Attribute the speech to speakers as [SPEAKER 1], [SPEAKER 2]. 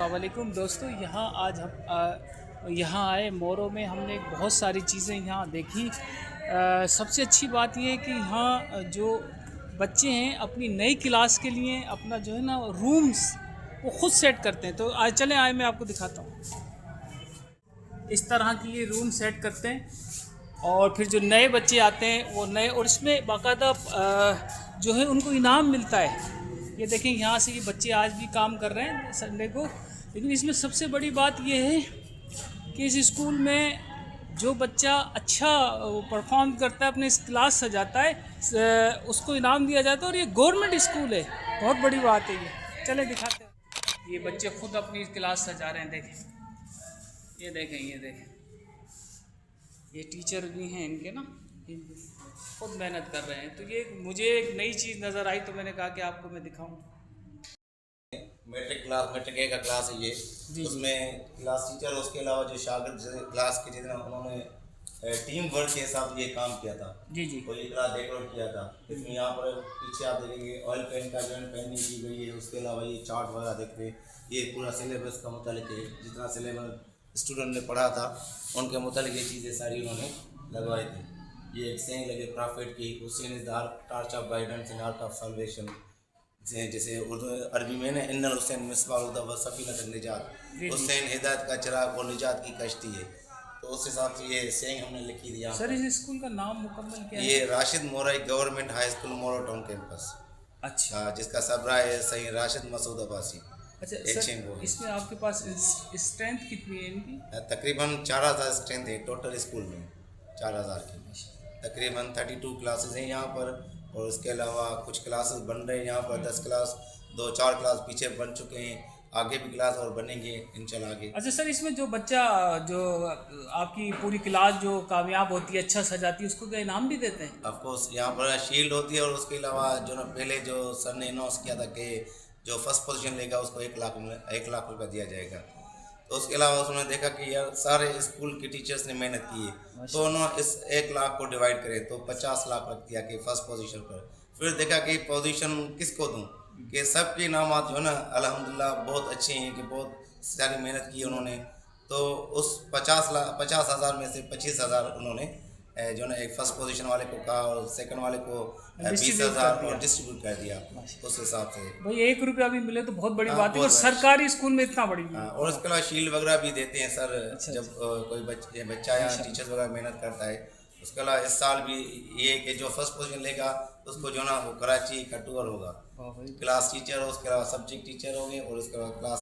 [SPEAKER 1] वालेकुम दोस्तों, यहाँ आज हम यहाँ आए मोरो में। हमने बहुत सारी चीज़ें यहाँ देखी। सबसे अच्छी बात ये है कि यहाँ जो बच्चे हैं अपनी नई क्लास के लिए अपना जो है ना रूम्स वो खुद सेट करते हैं। तो आज चलें, आए मैं आपको दिखाता हूँ। इस तरह की ये रूम सेट करते हैं और फिर जो नए बच्चे आते हैं वो नए, और इसमें बाकायदा जो है उनको इनाम मिलता है। ये देखें, यहाँ से ये बच्चे आज भी काम कर रहे हैं संडे को। लेकिन इसमें सबसे बड़ी बात ये है कि इस स्कूल में जो बच्चा अच्छा परफॉर्म करता है, अपने इस क्लास सजाता है, उसको इनाम दिया जाता है। और ये गवर्नमेंट स्कूल है, बहुत बड़ी बात है ये। चले दिखाते हैं। ये बच्चे खुद अपनी क्लास सजा रहे हैं, देखें, ये देखें, ये देखें। ये टीचर भी हैं इनके ना, खुद मेहनत कर रहे हैं। तो ये मुझे एक नई चीज़ नज़र आई तो मैंने कहा कि आपको मैं दिखाऊं।
[SPEAKER 2] मैट्रिक ए का क्लास है ये। उसमें क्लास टीचर, उसके अलावा जो शागिर्द क्लास के जितना उन्होंने टीम वर्क के हिसाब से ये काम किया था।
[SPEAKER 1] जी जी।
[SPEAKER 2] और ये क्लास डेकोरेट किया था। इसमें यहाँ पर पीछे आप देखेंगे ऑयल पेन का जो है पेंटिंग की गई है। उसके अलावा ये चार्ट वगैरह देख रहे हैं, ये पूरा सिलेबस का मुतालिक है। जितना सिलेबस स्टूडेंट ने पढ़ा था उनके मुतालिक ये चीज़ें सारी उन्होंने लगवाई थी। ये एक सेंग लगे प्रॉफिट की, Hussain is the torch of guidance and art of salvation. जैसे उर्दू अरबी में ना इन्नल हुसैन मिसबाह व सफीनत निजात, हुसैन हिदायत का चिराग और निजात की कश्ती है। तो उस हिसाब से ये सेंग हमने लिखी थी।
[SPEAKER 1] सर, इस स्कूल का नाम मुकम्मल क्या है?
[SPEAKER 2] ये Rashid mori government high school मोरो टाउन कैंपस।
[SPEAKER 1] अच्छा।
[SPEAKER 2] जिसका सबरा है सही राशिद मसूद अब्बासी।
[SPEAKER 1] अच्छा सर, इसमें आपके पास स्ट्रेंथ कितनी है इनकी?
[SPEAKER 2] तकरीबन 4000 स्ट्रेंथ है टोटल स्कूल में, 4000 की। तकरीबन 32 क्लासेस हैं यहाँ पर, और उसके अलावा कुछ क्लासेस बन रहे हैं यहाँ पर। 10 क्लास, 2-4 क्लास पीछे बन चुके हैं, आगे भी क्लास और बनेंगे इंशाल्लाह आगे।
[SPEAKER 1] अच्छा सर, इसमें जो बच्चा जो आपकी पूरी क्लास जो कामयाब होती है, अच्छा सजाती है, उसको क्या इनाम भी देते हैं?
[SPEAKER 2] ऑफ कोर्स यहाँ पर शील्ड होती है, और उसके अलावा जो ना पहले जो सर ने अनाउंस किया था कि जो फर्स्ट पोजीशन लेगा उसको 1 लाख रुपये दिया जाएगा। तो उसके अलावा उसने देखा कि यार सारे स्कूल के टीचर्स ने मेहनत की है, तो उन्होंने इस 1 लाख को डिवाइड करे तो 50 लाख रख दिया कि फर्स्ट पोजीशन पर। फिर देखा कि पोजीशन किसको दूं, कि सबके इनामात जो है ना अल्हम्दुलिल्लाह बहुत अच्छे हैं, कि बहुत सारी मेहनत की उन्होंने। तो उस 50,000 में से 25,000 उन्होंने जो ना एक फर्स्ट पोजीशन वाले को कहा, और सेकंड वाले को 20,000 और डिस्ट्रीब्यूट कर दिया उस हिसाब से।
[SPEAKER 1] भाई 1 रुपया भी मिले तो बहुत बड़ी बात है, और सरकारी स्कूल में इतना बड़ी।
[SPEAKER 2] और उसके अलावा शील्ड वगैरह भी देते हैं सर। जब कोई बच्चा या टीचर्स वगैरह मेहनत करता है। उसके अलावा इस साल भी ये कि जो फर्स्ट पोजीशन लेगा उसको जो ना वो कराची का टूर होगा। क्लास टीचर, उसके अलावा सब्जेक्ट टीचर होंगे, और उसके अलावा क्लास